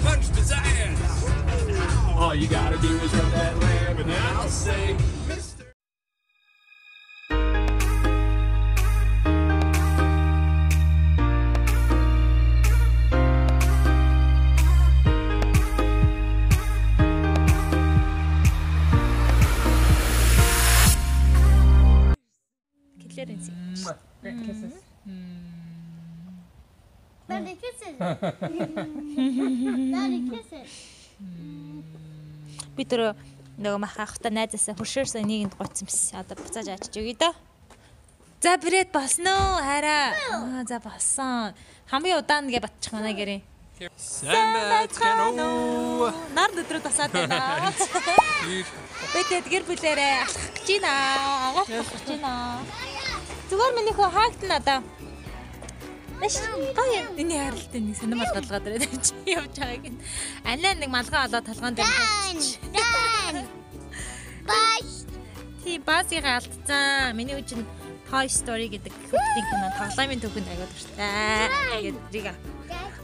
punched his ass. All you gotta do is run that lamb, and then I'll say, Mr. Kisses. Daddy kisses. Daddy kisses. Би тэр нөгөө мах ахта найзаасаа хурширсан нэгэнд гоцсон биш. Одоо буцааж ачиж өгье дөө. За брэд болсон уу? Хараа. За болсон. Хамгийн удаан гэ батчих манай гэрийн. Нар өдрөө тасаад байна. Бид гэр бүлээрээ алхах гэж байна. Алхах гэж байна. Зүгээр миний хөө хаагдана одоо. Эш гой энэ харалт нэг сонир малгалгаад ирээд чи явж байгааг нь. Анаа нэг малгай олоод толгоон дээр. Баш. Тий базыг алдсан. Миний үчин Toy Story гэдэг хүүхдийн кино тоглоомын төвхөнд агаад дуртай. Тэгээд риг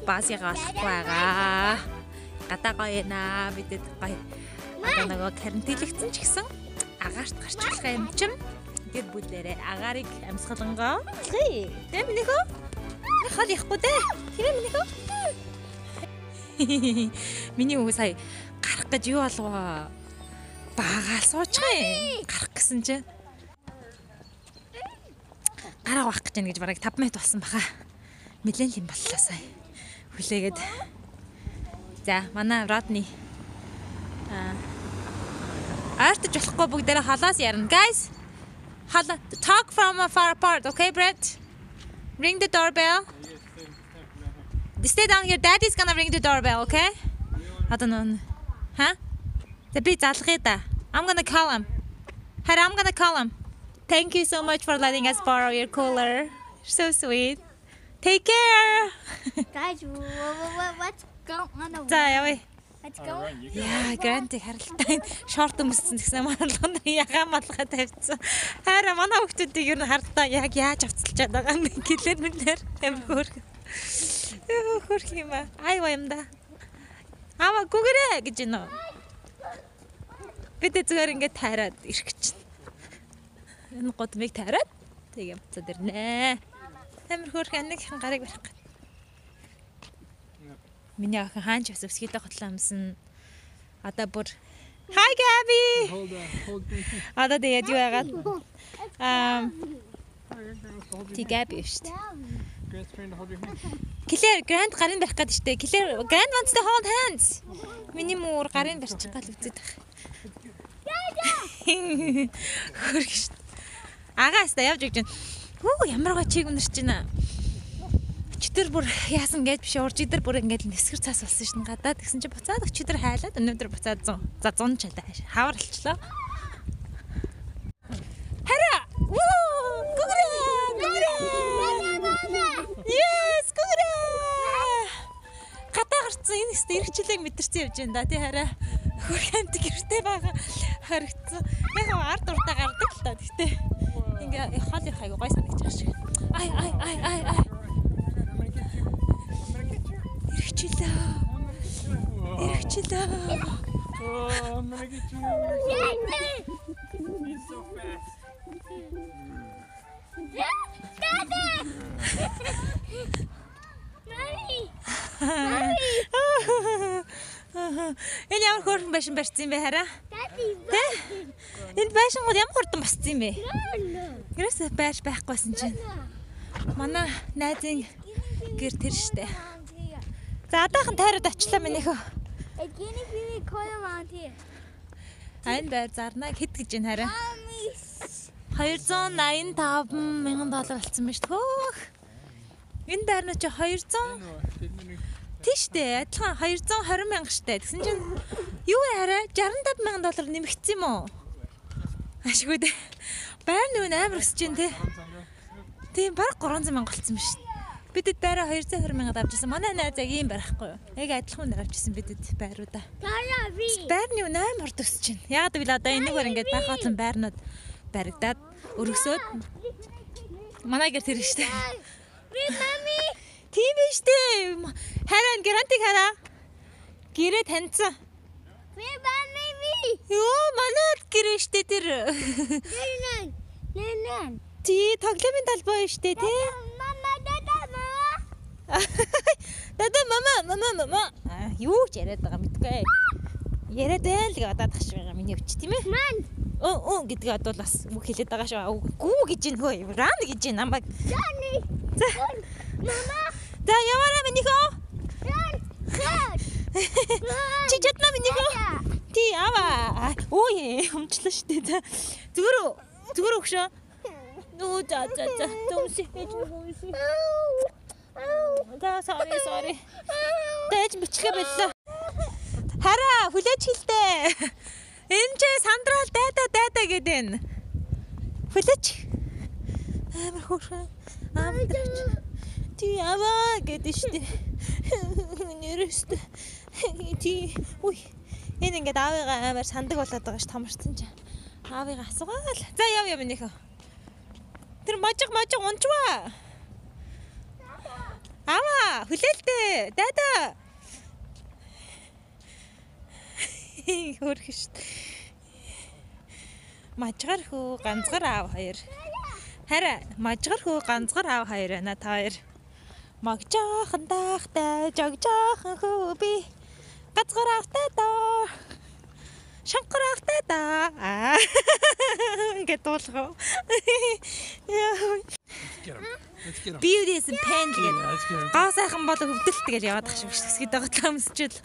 базыг олохгүй байгаа. Гадаа гоё наа бидэд гоё. Одоо нөгөө карантинлэгдсэн ч гэсэн агаарт гарч болох юм чим. Гэр бүлээрээ агаарыг амьсгалангоо. Тэ минийх үү? Хал яахгүй дээ. Тэр минийх үү? Миний өвөө сая гарах гэж юу болов? Баагаал суучгаа. Гарах гэсэн чинь гараа авах гэж байна гэж бараг 5 минут болсон баха. Нилээн л юм боллоо сая. Хүлээгээд. За, манай Родни. Артж болохгүй бүгдээрээ халаас ярина. Guys. Talk from far apart, okay, Brett? Ring the doorbell. Stay down here. Daddy's gonna ring the doorbell, okay? I don't know. Huh? The beats algeda. I'm gonna call him. Hara, I'm gonna call him. Thank you so much for letting us borrow your cooler. You're so sweet. Take care. Guys, what's going on? Заяа. Let's go. Яа, гранти харалтай шорт өмссөн гэсэн марлгон ягаан малгай тавьчихсан. Хараа манай хүүхдүүдийг ер нь хардаа яг яаж авцалчаад байгаа юм гэлээр мэлэр амар хөөрх. Хөөрх юм аа. Айва юм да. Ава гүгэрэ гэж нөө. Бид зүгээр ингээд таарад ирэх гэж. Энэ годмыг таарад тэгээ буцаад ирнэ. Амар хөөрх анигийнхан гарыг барих гэж. Миний охин хаанч бас өсгийтэй готлоо юмсан. Одоо бүр Hi Gabby. Hold on. Одоо тэгээд юу яагаад Ти Gabby шүү дээ. Grant's trying to hold your hand. Claire Grant гарын барих гэдэг шүү дээ. Claire Grant wants to hold hands. Миний мөр гарын барьчих гал үзээд байх. Хөргөж шүү. Агааста явж өгч байна. Хөө ямар гоо чиг өнөрч байна. Өчтөр бүр яасан гэж биш урж идэр бүр ингээд нэсгэр цаас болсон шин гадаад тэгсэн чи буцаад өчтөр хайлаад өнөөдөр буцаад 100 за 100 чад хаварлчлаа. Хара гүрэ Yes гүрэ гадаа гарцсан энэ эргчлээг мэдэрсэн явж байна да тий хараа хөрхөнд гэртэй байгаа харагдсан яг ард уртаа гардаг л та гэхдээ ингээ хол их айгу гой санагдаж байгаа шиг ай Ирхчлээ. Oh, I'm gonna get you. He's so fast. Daddy! Энэ ямар хөрхөн байшин барьсан юм бэ хараа? Daddy! Энэ байшингууд ямар хурдан босцсон юм бэ? Ерөөсөө байш байхгүйсэн чинь. Манай найзын гэр тэр штэ. За одоохон тайраад очлаа минийхөө. Again if you call around here. Айн байр зарнаа хэд гэж энэ хараа? $285,000 болсон байна шүү дээ. Энэ байрнаа чи 200 тийштэй адилхан 220,000 штэ. Тэгсэн чинь юу хараа $65,000 нэмэгдсэн юм уу? Ашгүй дээ. Байрны үн амар өсөж дээ тий. Тийм баг 300,000 болцсон байна шүү. Бидэд байраа 220,000 авчихсан. Манай найз яг ийм барахгүй юу? Яг адилхан үнээр авчихсан бидэд байруудаа. Байрны үн амар өсөж байна. Яг л одоо энэгээр ингээд байхаатан байрнууд баригдаад өргөсөөд манай гэр тэр штэ. Mami! Тийм биш дээ. Хараа гэрантиг хараа. Гэрээ таньсан. Би бамми. Йоо, манайд гэрээ штэ тэр. Нэн. Ти тоглоомын талбай штэ тий. Мама дада. Дада мама. Юу ч яриад байгаа мэдгүй. Яриад байл гэ одоо тагш байгаа миний өвч тийм ээ. Ман. Гэдгээ одоо бас үг хэлээд байгаа шүү. Гүү гэж ийн хөө. Ран гэж ийн намайг. Жани. Мама. За яваарай минийхөө. Чи чадна минийхөө. Ти аваа. Ой, өмчлөө штэ. Зүгээр өгшөө. Нуу за. Төмсөж өгөөсэй. Sorry. Дэж бичлээ боллоо. Хараа, хүлээж хэлдэ. Энэ ч сандрал дайда гэдэг нь. Хүлээж. Амар хөөрхөн. Ти аваа гэдэг штэ. Нэрэст. Ти. Уй. Энэ ингээд аавыгаа амар сандаг болоод байгаа ш томорсон ч. Аавыгаа асуугаал. За яв минийхөө. Тэр можиг унчваа. Аваа, хүлээлтээ. Дайда. Хөөрхөн шүү. Мажгаар хөө ганцгар аав хоёр. Хараа, мажгаар хөө ганцгар аав хоёр байна та хоёр. Магжаахан даахтай, жогжаахан хөө би. Ганцгар аавтай даа. Шанхар аавтай даа. Ингээд дуулах. Let's get him. Beauty is in pain гэдэг. Let's get him. Гоо сайхан болоо хөвдөлт гэж яваад тах шиг хэсгээд байгаа юмсчил.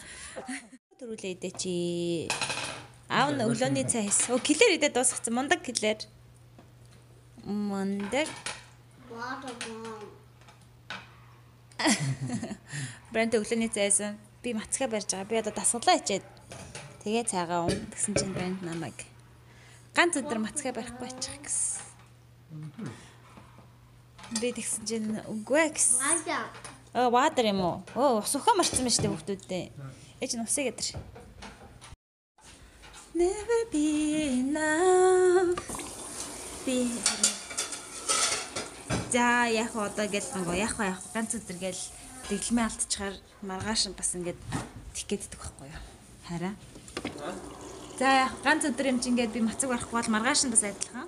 Төрүүлээ идэ чи. Аав нь өглөөний цай хийсэн. Килэр идэ дуусгацсан. Мундаг килэр. Мундаг. Брэнд өглөөний цай хийсэн. Би мацгаа барьж байгаа. Би одоо дасгалаа хичээд. Тэгээ цайгаа уун. Тэгсэн чинь брэнд намайг ганц өдөр мацгаа барихгүй очих гэсэн. Би тэгсэн чинь үгүй гэсэн. Water юм уу? Ус ухаан марцсан байна шүү дээ хүүхдүүдээ. Ээж нь усыг ядэр. Never be enough. Би за яг одоо гэл яг ганц өдөр гэл дэглэмээ алдчихаар маргааш бас ингээд тих гэдэг байхгүй юу? Хараа. За ганц өдөр юм чи ингээд би мацаг барахгүй бол маргааш нь бас адилхан.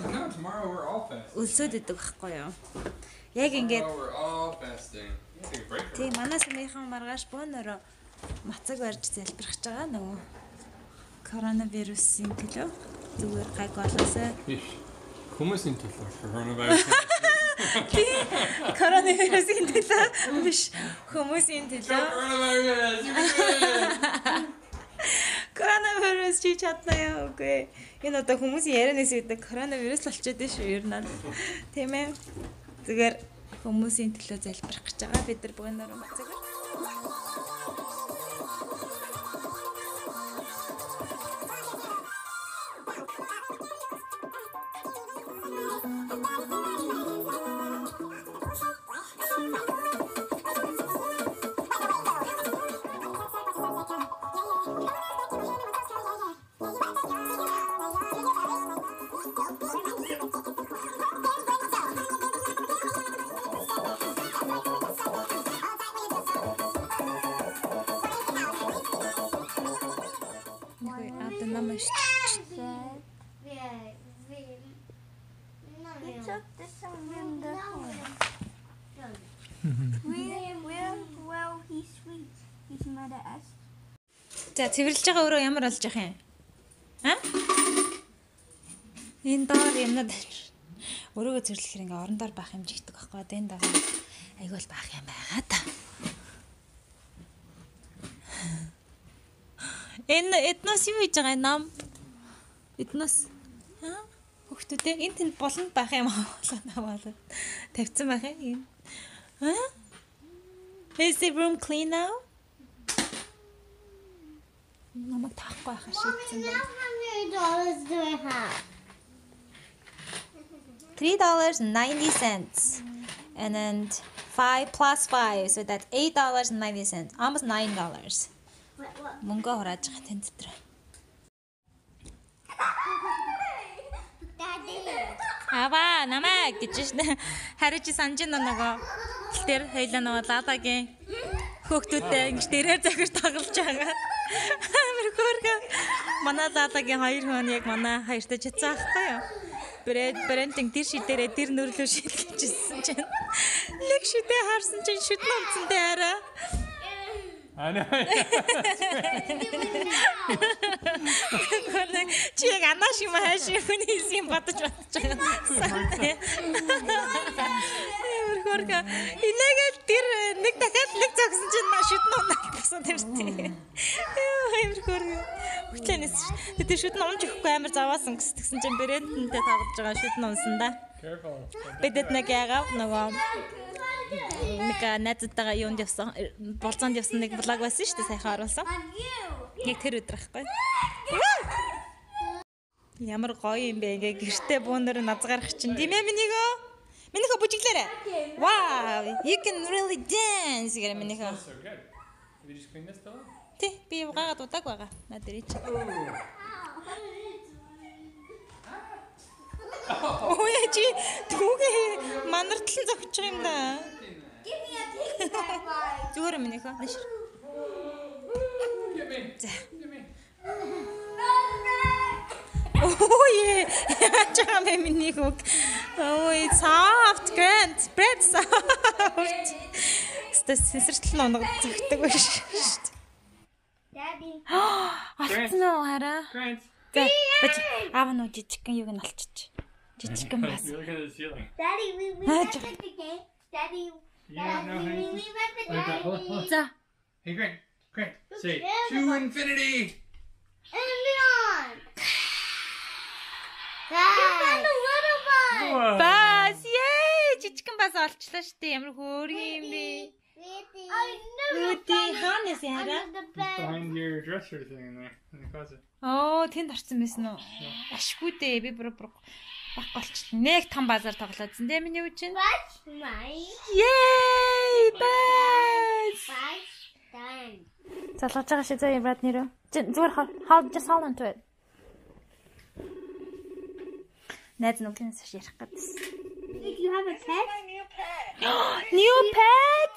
No, tomorrow we're all fasting. Өлсөд идэг байхгүй юу? Яг ингээд Tomorrow we're all fasting. Take a break. тийм манай сумынхан маргааш бөөнөрөө мацаг барьж залбирах гэж байгаа нөгөө коронавирусын төлөө зүгээр гайг болоосаа Хүмүүсийн төлөө коронавирус. коронавирусын төлөө биш хүмүүсийн төлөө коронавирус чи чадна яа үгүй энэ одоо хүмүүсийн ярианаас үүдэг коронавирус болчиход байна шүү ер нь тийм ээ зүгээр хүмүүсийн төлөө залбирах гэж байгаа бид нар бөөнөрөө мацаг За цэвэрлж байгаа өөрөө ямар болж явах юм? Энэ доор юмнууд өөрөөгөө цэвэрлэхээр ингээ орон доор баах юм жигдэг байхгүй одоо энэ доор айгуул баах юм байгаа та. Энэ этнос юу хийж байгаа нам? Этнос хөхтүүдээ энэ тэнд болонд баах юм аа болоод тавьсан байх юм. Is the room clean now? Намайг таахгүй байхаар шийдсэн байна. How many dollars do I have? $3.90 and then 5 plus 5 so that's $8.90 almost $9 What? мөнгө хурааж байгаа тань дотор Daddy. аваа намайг гэж шнэ хариж санаж нөгөө тэл дээр хоёлаа нөгөө лаалагийн Хүүхдүүдтэй ингэж дээрээр захир тоглож байгаа. Амар хөөрхөн. Манай дадагийн 2 хүн яг манай хоёртой чицсан байхгүй юу? Брендинг тэр шидээрээ тэр нүрлөө шилгэжсэн чинь. Нэг шидээ харсан чинь шүтэн онцонтэй арай. I know. Чи яг анаш юм хааш хүний юм бодож байгаа. Хөрхөргөө. Инээгээл тэр нэг дахиад нэг зогсон чинь шүтэн унаад босоод ирсэн. Амар хөргөө. Хөтлөнөөс тэр шүтэн унж ихгүй амар заваасан гэсэн чинь брэндэнтэй тоглож байгаа шүтэн унсан да. Careful. Бидэд нэг яагаад нөгөө нэг найзтайгаа юунд явсан болцоонд явсан нэг блог байсан шүү дээ сайхан оруулсан. Яг тэр өдөр байхгүй. Ямар гоё юм бэ ингээ гэртээ бүүнээр назгарах чинь тийм ээ минийхөө бүжиглээрэй. Wow, you can really dance гэх минийхөө. So good. Did you just clean this though? Тэ би угаагаад удааг байгаа. Надад чи. Ой чи түүгээ манартлан зогч юм да. Give me a pink bye. Зүгээр минийхөө. Give me. За. Give me. Ой яачаа минийхөө. Ой soft grand spread soft. Сэсэртэл нунаг зөгтөг биш шүү дээ. Daddy. Алтсан уу хараа. Grant. За аав нь жижигхэн юуг нь олчиж. Жижигхэн бас. You look at the ceiling. Daddy, we went to the game. Daddy, Yeah, no, we hey. went to the Look at- look, look. За. Hey, Grant. Grant. Say cares to about- infinity. And beyond. You found a little one. Whoa. Бас яа жижигхэн бас олчлаа шүү дээ. Ямар хөөргөн юм бэ? I never Үүдээ хаанаас хараа? found the bed. Behind your dresser thing in there, in the closet. Оо тэнд орсон байсан уу? Ашгүй дээ. Би бүр бах болчихсон. Нэг том базар тоглоод зэн дээ миний үчин. That's mine. Yay! Бас. Five done. Залгаж байгаа шээ зөө брат нэрөө. Зүгээр hold just hold on to it. Найз нүглэнээс ярих гэдсэн. Did you have a pet? New pet?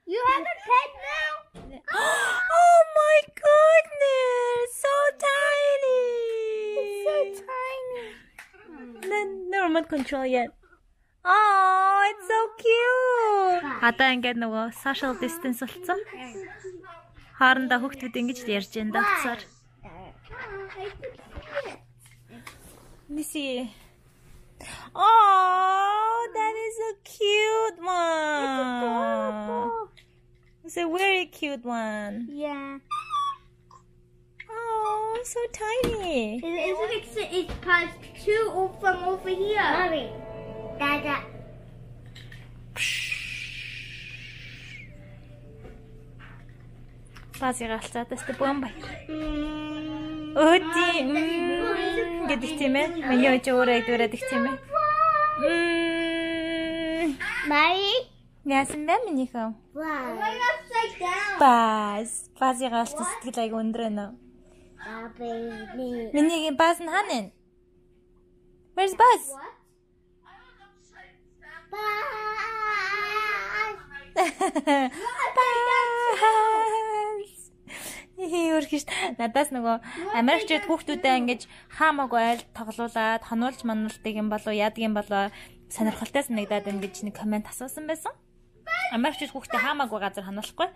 You have a pet now? Oh my goodness! So tiny. So tiny. No remote control yet. Oh, it's so cute. Одоо ингээд нөгөө social distance болцсон. Хоорондоо хүүхдүүд ингэж ярьж байна давцаар. Миси. Oh, that is a cute one. It's a very cute one. Yeah. Oh, so tiny. It's past two from over here. Mommy. Dada. Базига алцаадаас тэ бомбай. Өөди гэдэг тийм ээ. Миний өч өөрөө дөрөд гэх тийм ээ. Mommy. Яасан бэ минийхөө? Wow. I'm upside down. Базига алцсан сэтгэл аяг өндөр байна. Baby. Минийгийн баз нь хаана вэ? Where's Buzz? What? Өөрхөж надаас нөгөө Америкчууд хүүхдүүдээ ингэж хаамаагүй айл тоглуулад хонуулж мануулдаг юм болов яадаг юм болов сонирхолтой санагдаад ингэж нэг комент асуусан байсан. Америкчууд хүүхдээ хаамаагүй газар хонуулахгүй.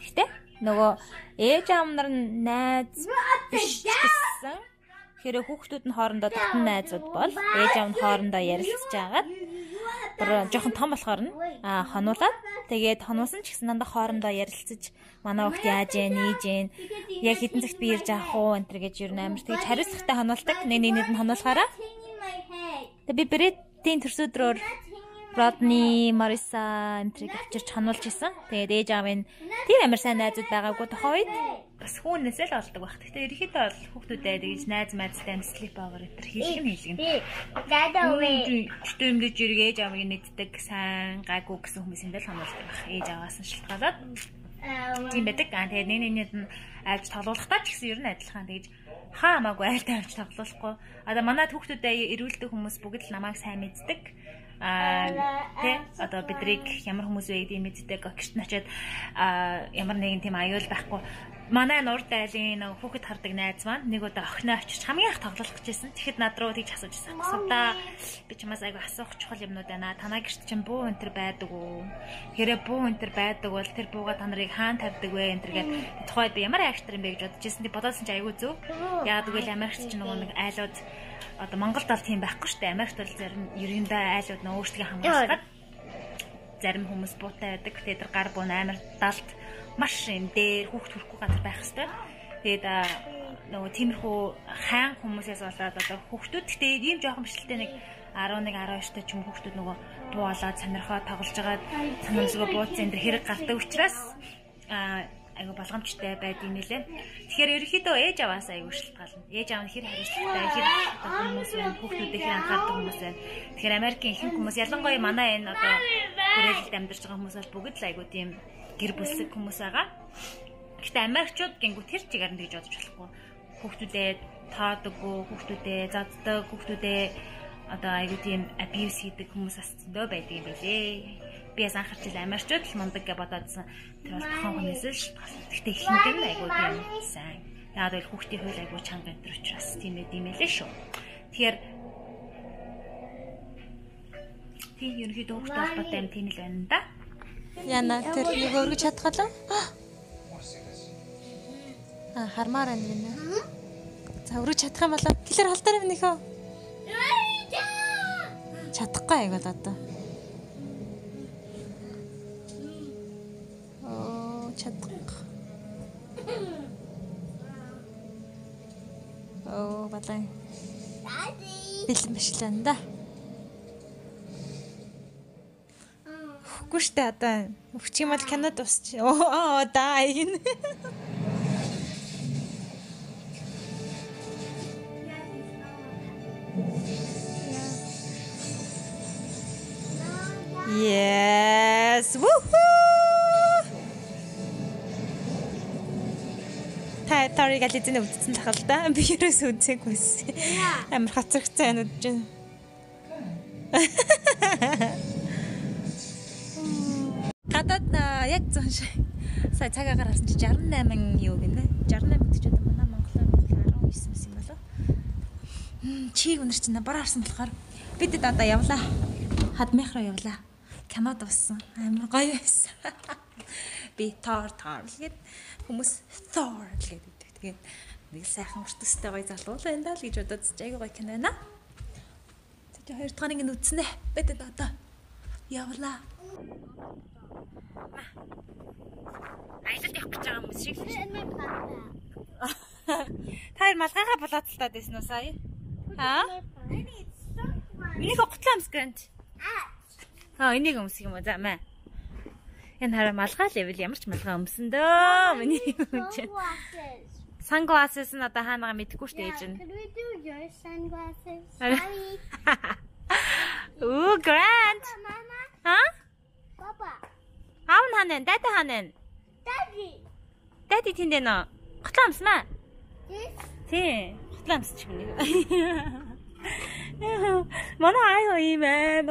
Гэхдээ нөгөө ээж аав нар нь найз биш гэсэн. Тэгэхээр хүүхдүүд нь хоорондоо татан найзууд бол ээж аав нь хоорондоо ярилцж агаад жоохон том болохоор нь хонуулаад тэгээд хонуулсан ч гэсэн дандаа хоорондоо ярилцаж манай хүүхд яаж ийж яг хэдэн цагт би ирж авах уу энэ төр гэж юу нээр тэгж хариуцлагатай хонуулдаг нэг нэгэнд нь хонуулахаараа тэгээд би брэдийн төрсөдрөөр Родни, Мариса энтриг авчирч хануулж исэн. Тэгээд ээж аавын тийм амар сайн найзууд байгаагүй тохоо үед бас хүүнээсээ л олдог байх. Гэхдээ ерөнхийдөө бол хүүхдүүдээ тэгж найз майзтай sleep over энэ хийлгэн. Dada way. Чөтөмдөж ирэг ээж аавыг нэгддэг сайн гайгүй гэсэн хүмүүсэндээ л хануулдаг байх. Ээж ааваас нь шалтгаалаад тийм байдаг. Тэгээд нэг нь айлж тоглуулахдаа ч гэсэн ер нь адилхан тэгж хаамаагүй айлтай авч тоглуулахгүй. Одоо манай хүүхдүүдээ эрүүлдэг хүмүүс бүгд л намайг сайн мэддэг. Тэ одоо бидрийг ямар хүмүүс вэ гэдэг мэддэг гэрт нь очиад ямар нэгэн тийм аюул байхгүй. Манай нурд айлын хүүхэд хардаг найз маань нэг удаа охиноо очиж хамгийн их тоглох гэжсэн. Тэгэхэд над руу тийж асууж байсан. Савда би чамаас айгу асуух чухал юмнууд байна. Танаа гэрт чинь буу өнтер байдаг уу? Хэрэг буу өнтер байдаг бол тэр бууга та нарыг хаана тавьдаг вэ? Энтер гээд тухайд би ямар актер юм бэ гэж бодож байсан. Тий бодоодсэн чи айгу зөв. Яагаад гэвэл Америкт чинь нэг айлууд одоо Монголд бол тийм байхгүй шүү дээ. Америкт бол зарим ерөнхийдөө айлууд нөө өөрсдөө хамгаалдаг. Зарим хүмүүс буутай байдаг. Тэгээд тэр гар буун амар далд маш юм дээр хүүхд хүрэхгүй газар байх хэрэгтэй. Тэгээд нөгөө тиймэрхүү хаан хүмүүсээс болоод одоо хүүхдүүд гэхдээ ийм жоохон бичлэлтэй нэг 11 12 та ч юм хүүхдүүд нөгөө буу болоод сонирхоод тоглож байгаад санамсгаа бууцсан энэ хэрэг гардаг учраас айгу болгоомжтой байд юм нэлээ. Тэгэхээр ерөнхийдөө ээж аваас айгу шилтгаална. Ээж аав нь хэр хариуцлагатай, хэр хүмүүс байна, хүүхдүүдээ хэр анхаардаг хүмүүс байна. Тэгэхээр Америкийн ихэнх хүмүүс ялангуяа манай энэ одоо хүрээлэлд амьдарч байгаа хүмүүс бол бүгд л айгу тийм гэр бүлсэг хүмүүс байгаа. Гэхдээ Америкчууд гингүү тэр чигээр нь тэгж бодож болохгүй. Хүүхдүүдээ таадаггүй, хүүхдүүдээ заддаг, хүүхдүүдээ одоо айгу тийм абьюз хийдэг хүмүүс бас зөндөө байдаг юм билээ. Би яс анхаарч ил Америкчууд л мундаг гэж бодоодсэн. Тэр бол тохон хүнээс л шалтгаалсан. Гэхдээ ихэнх нь айгу тийм сайн. Яагаад гэвэл хүүхдийн хөл айгу чанга энэ учраас тийм ээ шүү. Тэгэхээр тийм ерөнхийдөө хүүхдтэй холбоотой юм тийм л байна да. Яна тэр нэг өргөж чадхалаа. Хармаар байна гинэ. За өргөж чадах юм болоо. Гэлэр халдаар юм нөхөө. Чадахгүй айгал одоо. Чадах. Балай. Бэлэн бишлэн да. Үгүй штэ одоо өвчих юм бол Канад усч. Да ийн. Yes. Woohoo! Тарыг ализэн өвдсөн л хал да. Би ерөөс үзээгүйс. Амар хацрагцсан энэ үдэж. Гадаад яг зүүн шиг. Сая цаг агаар харсан чи 68 юу гинэ? 68 гэж одоо манай Монголоор 19 юм болоо. Чиг өнөр чинь бар харсан болохоор бид одоо явлаа. Хадмих руу явлаа. Канад уссан. Амар гоё байсан. Би Thor гэд хүмүүс Thor гэдэг. Тэгээд нэг сайхан өртөстэй гоё залуу л энэ даа л гэж бодож айгүй гоё кино байна. Тэгээд хоёр дахь нэг нь үзнэ. Бид одоо явлаа. Аялалд явах гэж байгаа хүмүүс шиг л. Таар малгайгаа болоод талтаад байсан уу сая? Энийг готлоо амсгэнт. Энийг өмсөх юм уу? За маа. Энэ хараа малгай левел ямар ч малгай өмсөн дөө. Миний юм чинь. Sunglasses нь одоо хаанаа мэдэхгүй шүү дээ ээж нь. Could we do your sunglasses? Ooh, Grant. Mama. Papa. Аав нь ханаа? Дайта ханаа? Daddy. Daddy тэнд нэ. Готлоо амсмаа. Тий. Готлоо амсчих юм. Манай аяа ийм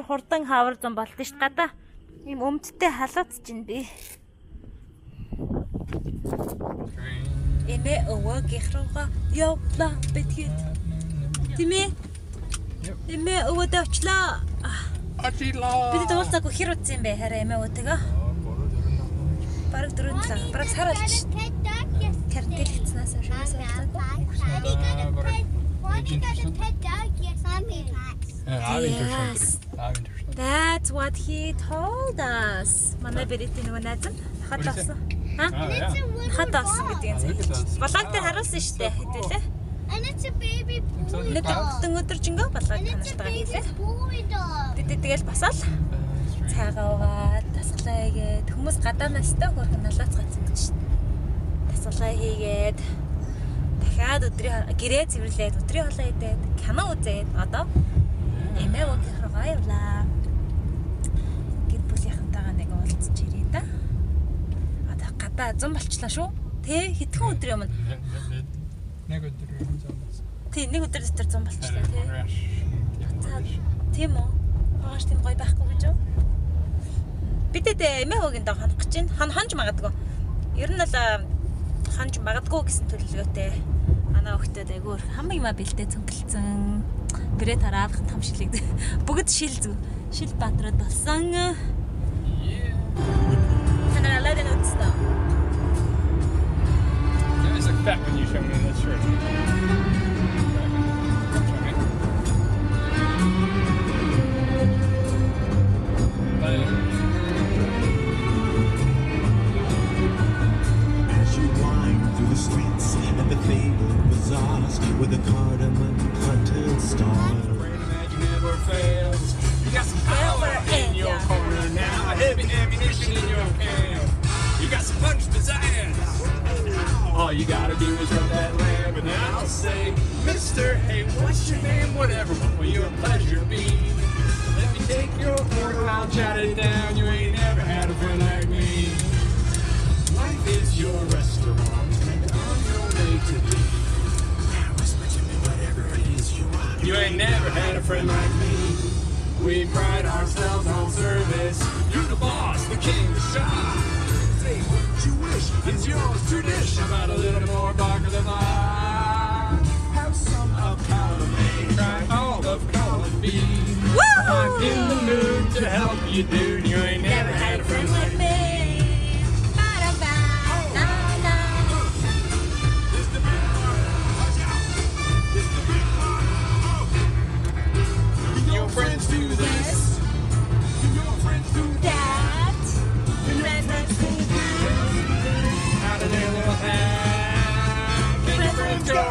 хурдан хавар зам болд ш гадаа. Ийм өмдтэй халууц чинь би. Эмээ өвөө гихрууга явлаа битгээд. Тимээ. Эмээ өвөдөө очлаа. Очилоо. Бид уулзаагүй хэр утсан юм бэ хараа эмээ өвөтэйгээ. Бараг 4 цаг. Бараг сар болж. Картел хийцнээс шуусаа. That's what he told us. Манай бэрэтийн нөгөө найз нь хат авсан. Хат авсан гэдэг юм. Балаг дээр харуулсан шүү дээ. Хэдүүлээ. And it's a baby boy. Нэг өдөр жингээ балаг танилцдаг юм. Бид тэгэл басаал. Цайгаа угаад тасглаа хийгээд хүмүүс гадаанаас та хөрхөн налаацгаацсан гэж шүү дээ. Тасглаа хийгээд дахиад гэрээ цэвэрлээд өдрийн хоолоо идээд кино үзээд одоо эмээ өвгөх рүү явлаа. Гэр бүлийнхэнтэйгээ нэг уулзч ирээ да. Одоо гадаа зам болчлаа шүү. Тэ хэдхэн өдөр юм. Нэг өдөр юм зам. Тэ нэг өдөр дотор зам болчлаа тий. Тийм үү? Багш тийм гоё байхгүй гэж юу? Бидэд эмээ хөөгийн доо хонох гэж байна. Хонж магадгүй. Ер нь л хонж магадгүй гэсэн төлөвлөгөөтэй. Манай охтод айгуур хамгийн маа бэлдээ цонголцсон. Гэрээ тараа авах том шилэг. Бүгд шил зү. Шил батраад болсон. Танаа лайдэн үстэ. You guys look fat when you show me that shirt. As you wind through the streets and the fabled bazaars with the cardamom planted stars. Brain imagine never fails. You got some power in your corner now. Heavy ammunition in your can. You got some punch pizzazz. All you gotta do is rub that lamb, and then I'll say, Mister, hey, what's your name? Whatever, what will your pleasure be? Let me take your quarter, I'll jot it down. You ain't never had a friend like me. Life is your restaurant, and on your way to be. Whisper to me whatever it is you want. You ain't never had a friend like me. We pride ourselves on service. You're the boss, the king, the shah. Say what you wish, it's yours to dish. How about a little more vodka than I? Have some of column A. Try all of column B. I'm in the mood to help you, dude. You ain't never had a friend like me. Your friends do this. Your friends do that. Out of their little hat. Can your friends go?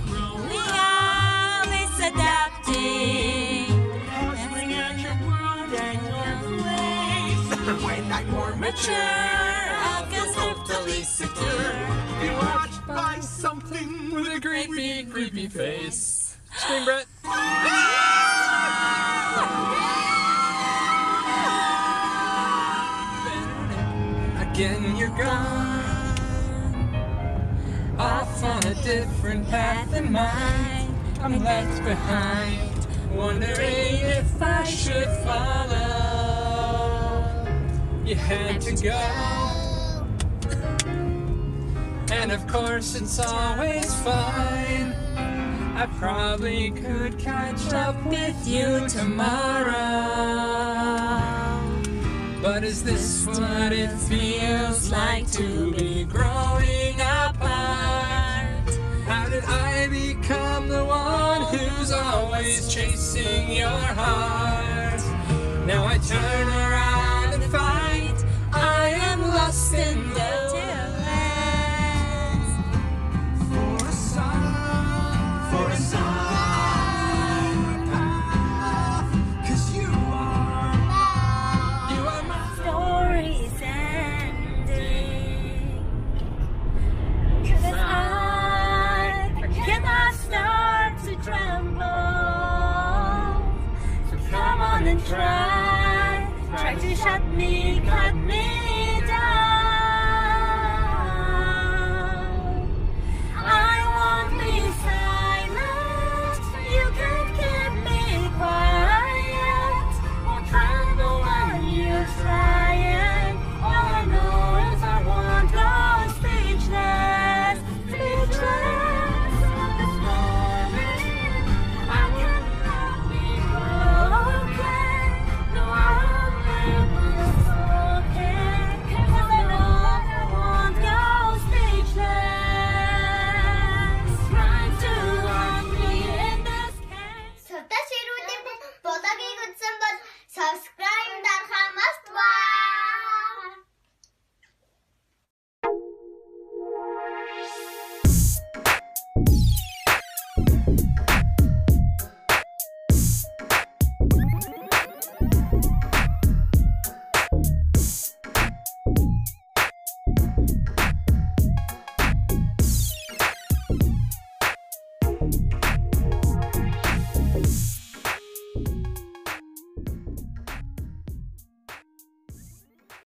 Growing up is adapting. Swing at your world and your ways. Way back more mature. August totally secure. Be watched by something with a great big creepy face. Scream, Brett. Again, you're gone. Off on a different path than mine. I'm left behind, wondering if I should follow. You had to go. And of course it's always fine. I probably could catch up with you tomorrow. But is this what it feels like to be growing apart? How did I become the one who's always chasing your heart? Now I turn around and find I am lost in the Try to cut me down. I won't be silent. You can keep me quiet. Won't tremble when you're trying. All I know is I won't go speechless. Speechless. This morning I will not be broken. No, I won't live this broken. 'Cause I know I won't go speechless. Trying to warn me in this case. So, tas ir ūdeni, podagīgi un sambad, savs